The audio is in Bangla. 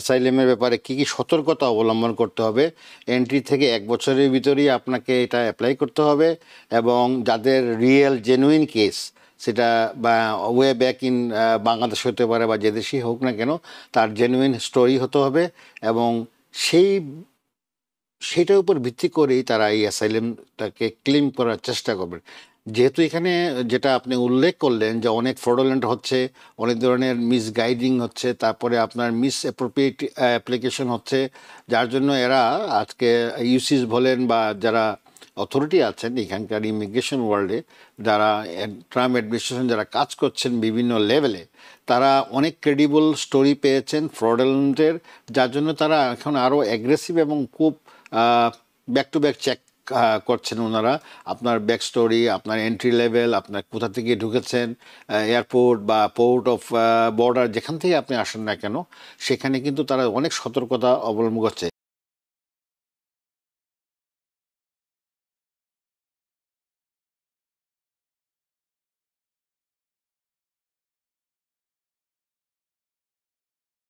অ্যাসাইলামের ব্যাপারে কী কী সতর্কতা অবলম্বন করতে হবে। এন্ট্রি থেকে 1 বছরের ভিতরেই আপনাকে এটা অ্যাপ্লাই করতে হবে, এবং যাদের রিয়েল জেনুইন কেস, সেটা বা ওয়ে ব্যাক ইন বাংলাদেশ হতে পারে বা যে দেশেই হোক না কেন, তার জেনুইন স্টোরি হতে হবে, এবং সেই সেটার উপর ভিত্তি করেই তারা এই অ্যাসাইলামটাকে ক্লেম করার চেষ্টা করবেন। যেহেতু এখানে যেটা আপনি উল্লেখ করলেন যে অনেক ফ্রডুলেন্ট হচ্ছে, অনেক ধরনের মিসগাইডিং হচ্ছে, তারপরে আপনার মিস অ্যাপ্রোপ্রিয়েট অ্যাপ্লিকেশন হচ্ছে, যার জন্য এরা আজকে ইউসিস বলেন বা যারা অথরিটি আছেন এখানকার ইমিগ্রেশন ওয়ার্ল্ডে, যারা ট্রাম্প অ্যাডমিনিস্ট্রেশন যারা কাজ করছেন বিভিন্ন লেভেলে, তারা অনেক ক্রেডিবল স্টোরি পেয়েছেন ফ্রডুলেন্টের, যার জন্য তারা এখন আরও অ্যাগ্রেসিভ এবং খুব ব্যাক টু ব্যাক চেক করছেন ওনারা। আপনার ব্যাক স্টোরি, আপনার এন্ট্রি লেভেল, আপনার কোথা থেকে ঢুকেছেন, এয়ারপোর্ট বা পোর্ট অফ বর্ডার, যেখান থেকে আপনি আসেন না কেন, সেখানে কিন্তু তারা অনেক সতর্কতা অবলম্বন করছে।